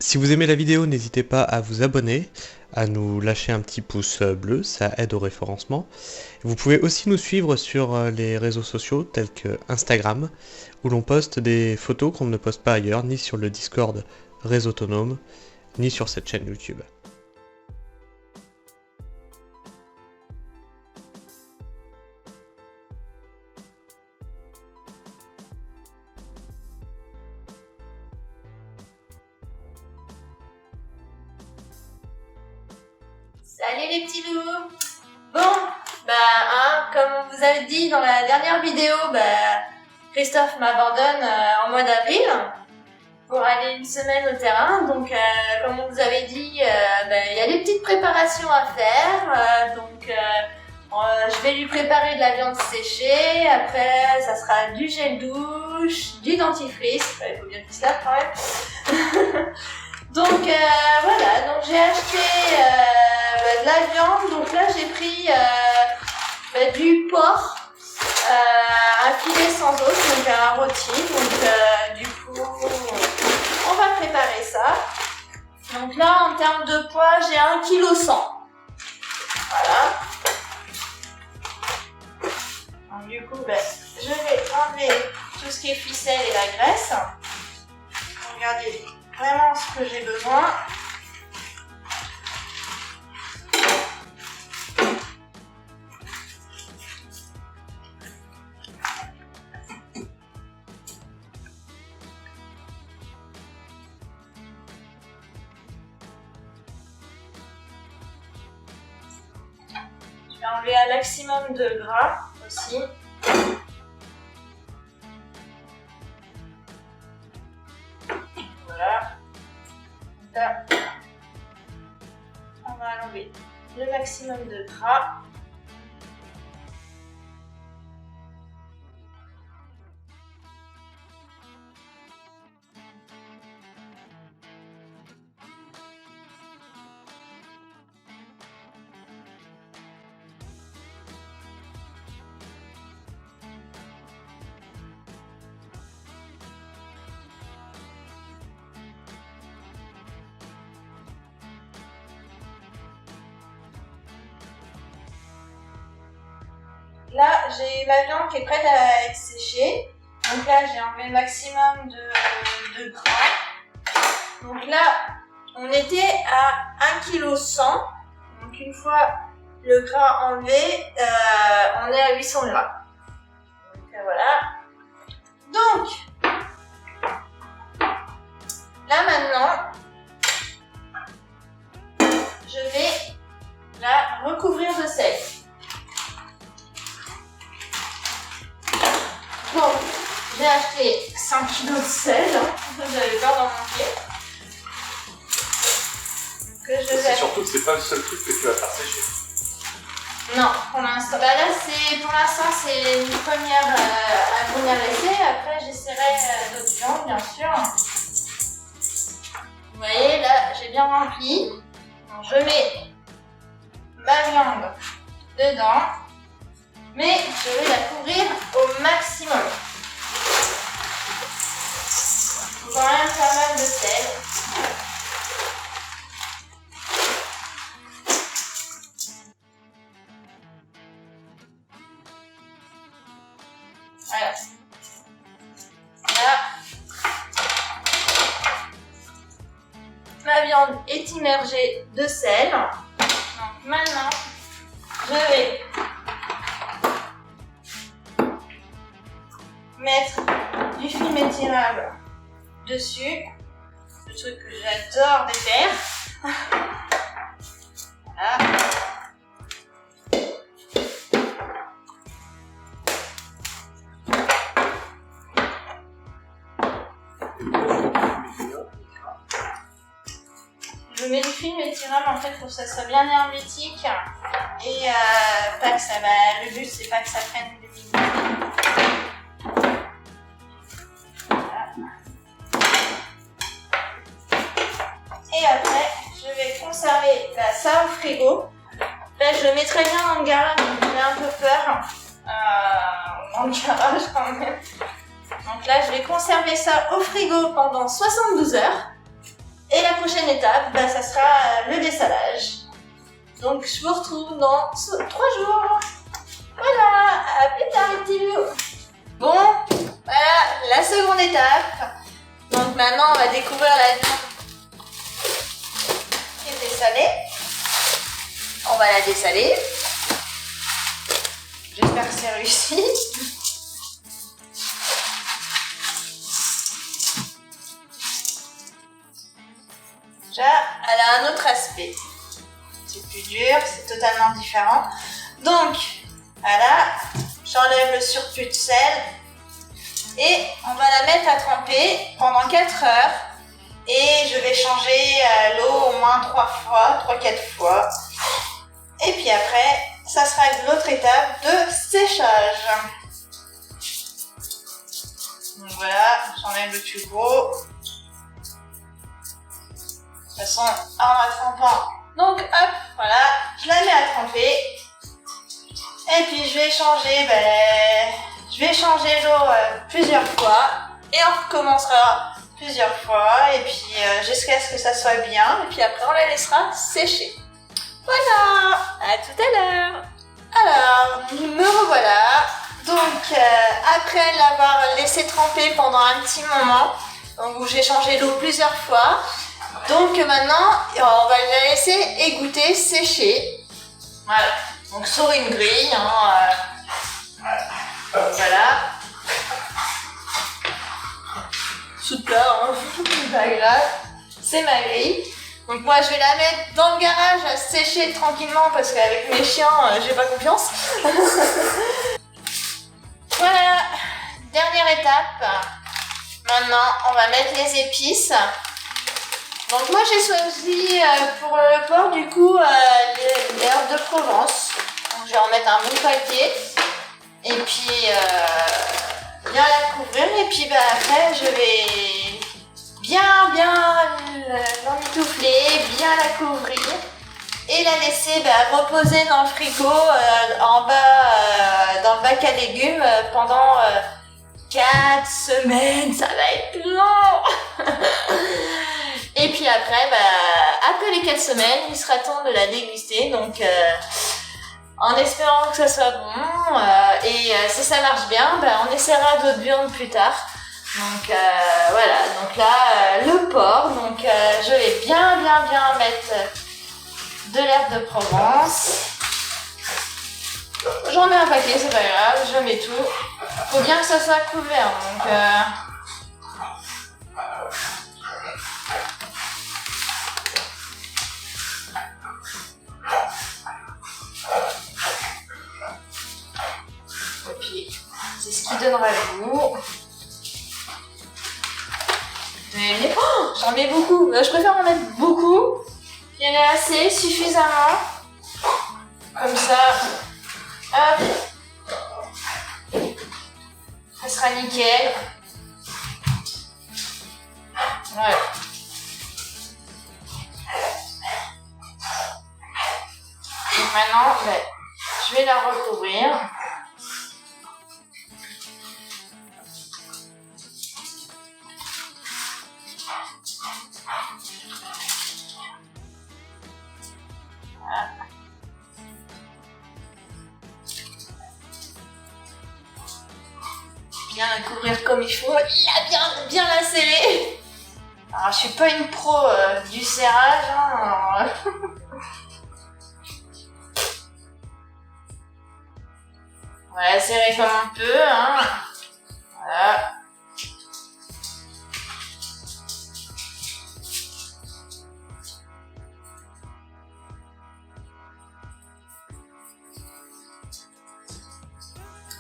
Si vous aimez la vidéo, n'hésitez pas à vous abonner, à nous lâcher un petit pouce bleu, ça aide au référencement. Vous pouvez aussi nous suivre sur les réseaux sociaux tels que Instagram, où l'on poste des photos qu'on ne poste pas ailleurs, ni sur le Discord Réseau Autonome, ni sur cette chaîne YouTube. Salut les petits loups. Bon, comme on vous avait dit dans la dernière vidéo, Christophe m'abandonne en mois d'avril pour aller une semaine au terrain. Donc, comme on vous avait dit, il y a des petites préparations à faire. Je vais lui préparer de la viande séchée. Après, ça sera du gel douche, du dentifrice. Il faut bien qu'il se lave quand même. Donc voilà, donc j'ai acheté de la viande, donc là j'ai pris du porc, un filet sans os, donc un rôti, donc du coup on va préparer ça. Donc là en termes de poids j'ai 1,1 kg. Voilà. Donc du coup je vais enlever tout ce qui est ficelle et la graisse. Regardez vraiment ce que j'ai besoin. Je vais enlever un maximum de gras aussi. Là, on va enlever le maximum de gras. Là, j'ai ma viande qui est prête à être séchée. Donc là, j'ai enlevé le maximum de gras. Donc là, on était à 1,1 kg. Donc une fois le gras enlevé, on est à 800 grammes. Donc voilà. Donc, là maintenant, je vais la recouvrir de sel. Bon, j'ai acheté 5 kg de sel, j'avais peur d'en manquer. C'est surtout que c'est pas le seul truc que tu vas faire sécher. Non, pour l'instant. Pour l'instant c'est une un premier essai. Après j'essaierai d'autres viandes bien sûr. Vous voyez là j'ai bien rempli. Donc, je mets ma viande dedans. Mais je vais la couvrir au maximum. Il faut quand même pas mal de sel. Voilà. Là, ma viande est immergée de sel. Donc maintenant, je vais mettre du film étirable dessus, le truc que j'adore de faire. Voilà. Je mets du film étirable en fait pour que ça soit bien hermétique et pas que ça va. Le but c'est pas que ça prenne l'humidité. Et après, je vais conserver ça au frigo. Là, je le mets très bien dans le garage, donc j'ai un peu peur. Dans le garage quand même. Donc là, je vais conserver ça au frigo pendant 72 heures. Et la prochaine étape, bah, ça sera le dessalage. Donc je vous retrouve dans 3 jours. Voilà, à plus tard les petits loups. Bon, voilà la seconde étape. Donc maintenant on va découvrir la viande qui est dessalée. On va la dessaler. J'espère que c'est réussi. Déjà, elle a un autre aspect. C'est plus dur, c'est totalement différent. Donc, voilà, j'enlève le surplus de sel et on va la mettre à tremper pendant 4 heures. Et je vais changer l'eau au moins 3-4 fois. Et puis après, ça sera l'autre étape de séchage. Donc voilà, j'enlève le plus gros. De toute façon, en la trempant. Donc hop, voilà, je la mets à tremper. Et puis je vais changer l'eau plusieurs fois. Et on recommencera plusieurs fois. Et puis jusqu'à ce que ça soit bien. Et puis après on la laissera sécher. Voilà, à tout à l'heure. Alors, me revoilà. Donc après l'avoir laissé tremper pendant un petit moment, donc où j'ai changé l'eau plusieurs fois. Donc maintenant, on va la laisser égoutter, sécher. Voilà. Donc sur une grille. Voilà. Sous de plat, c'est pas grave. C'est ma grille. Donc moi je vais la mettre dans le garage à sécher tranquillement parce qu'avec mes chiens, j'ai pas confiance. Voilà. Dernière étape. Maintenant, on va mettre les épices. Donc moi j'ai choisi pour le porc du coup les herbes de Provence. Donc je vais en mettre un bon paquet et puis bien la couvrir et puis bah, après je vais bien l'emmitoufler, bien la couvrir et la laisser bah, reposer dans le frigo en bas dans le bac à légumes pendant 4 semaines. Ça va être long. Et puis après, après les 4 semaines, il sera temps de la déguster. Donc, en espérant que ça soit bon, et si ça marche bien, on essaiera d'autres viandes plus tard. Donc voilà, donc là, le porc. Donc je vais bien mettre de l'herbe de Provence. J'en mets un paquet, c'est pas grave, je mets tout. Faut bien que ça soit couvert. Donc c'est ce qui donnera le goût. Oh, j'en mets beaucoup. Je préfère en mettre beaucoup. Il y en a assez, suffisamment. Comme ça. Hop. Ça sera nickel. Voilà. Donc maintenant, je vais la recouvrir. Bien la couvrir comme il faut, bien la serrer. Alors je suis pas une pro du serrage, hein, voilà, serrer comme on peut, hein. Voilà.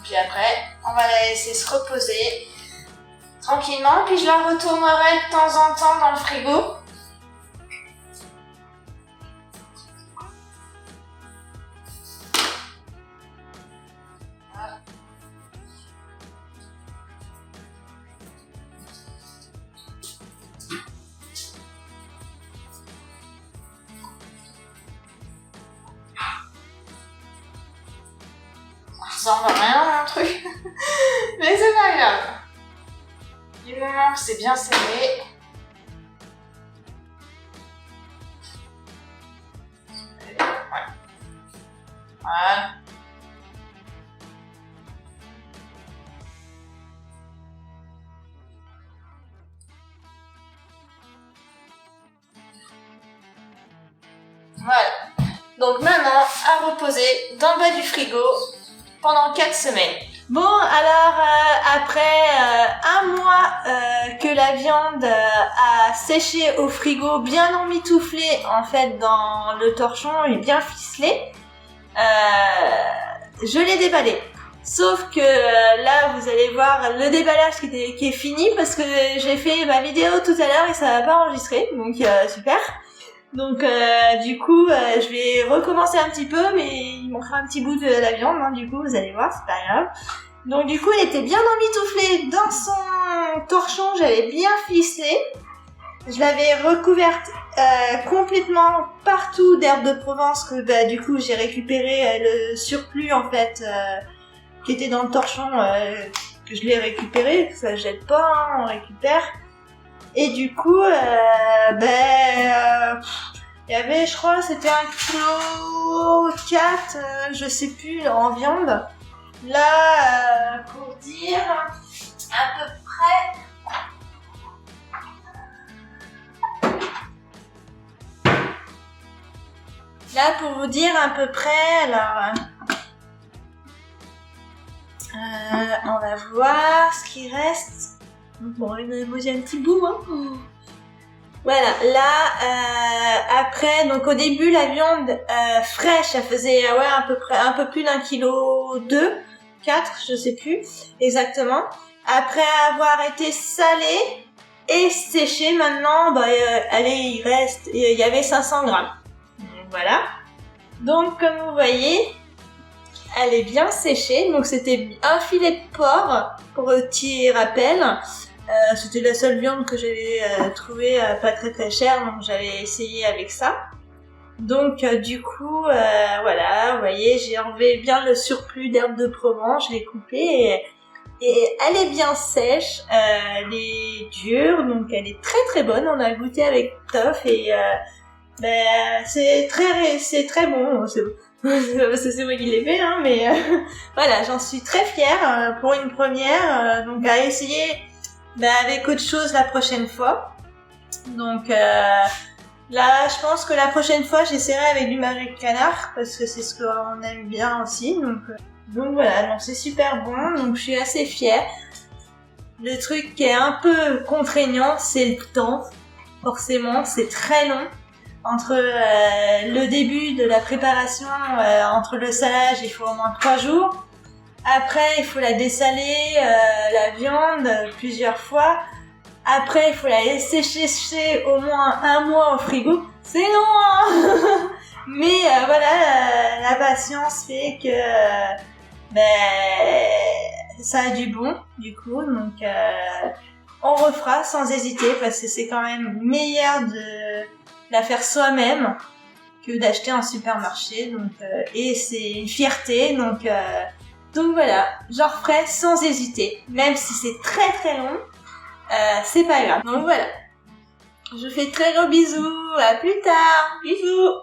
Puis après, on va la laisser se reposer tranquillement. Puis je la retournerai de temps en temps dans le frigo. Voilà. Ça ressemble à rien mon truc. Mais c'est pas grave. Du moment que c'est bien serré. Voilà. Voilà. Donc maintenant, à reposer dans le bas du frigo pendant 4 semaines. Bon, alors après un mois que la viande a séché au frigo, bien emmitouflée en fait dans le torchon et bien ficelée, je l'ai déballé. Sauf que là, vous allez voir le déballage qui est fini parce que j'ai fait ma vidéo tout à l'heure et ça va pas enregistrer, donc super. Donc du coup, je vais recommencer un petit peu, mais il manquera un petit bout de la viande, hein, du coup, vous allez voir, c'est pas grave. Donc du coup, elle était bien emmitouflée dans son torchon, j'avais bien ficelé. Je l'avais recouverte complètement partout d'herbes de Provence, que bah, du coup, j'ai récupéré le surplus en fait qui était dans le torchon, que je l'ai récupéré, ça jette pas, hein, on récupère. Et du coup, il y avait, je crois, c'était 1,4 kg, je sais plus, en viande. Là, pour dire, à peu près... Là, pour vous dire à peu près, alors... on va voir ce qui reste. Bon, il m'a mangé un petit bout, hein. Voilà, là, après, donc au début, la viande fraîche, elle faisait à peu près un peu plus d'1,2 kg, 4, je sais plus exactement. Après avoir été salée et séchée, maintenant, il y avait 500 grammes. Donc, voilà. Donc, comme vous voyez, elle est bien séchée. Donc, c'était un filet de porc, pour petit rappel. C'était la seule viande que j'avais trouvée pas très très chère, donc j'avais essayé avec ça. Donc du coup, voilà, vous voyez, j'ai enlevé bien le surplus d'herbes de Provence, je l'ai coupée et elle est bien sèche, elle est dure, donc elle est très très bonne. On a goûté avec Toff et c'est très bon. Parce que c'est moi qui l'ai fait, hein, mais voilà, j'en suis très fière pour une première, donc à essayer. Avec autre chose la prochaine fois. Donc là, je pense que la prochaine fois, j'essaierai avec du magret de canard parce que c'est ce qu'on aime bien aussi. Donc voilà, donc c'est super bon. Donc je suis assez fière. Le truc qui est un peu contraignant, c'est le temps. Forcément, c'est très long. Entre le début de la préparation, entre le salage, il faut au moins 3 jours. Après, il faut la dessaler, la viande, plusieurs fois. Après, il faut la laisser sécher au moins 1 mois au frigo. C'est long, hein. Mais voilà, la patience fait que ça a du bon, du coup. Donc, on refera sans hésiter parce que c'est quand même meilleur de la faire soi-même que d'acheter en supermarché. Donc, et c'est une fierté, donc voilà, j'en referai sans hésiter, même si c'est très très long, c'est pas grave. Donc voilà, je fais très gros bisous, à plus tard, bisous.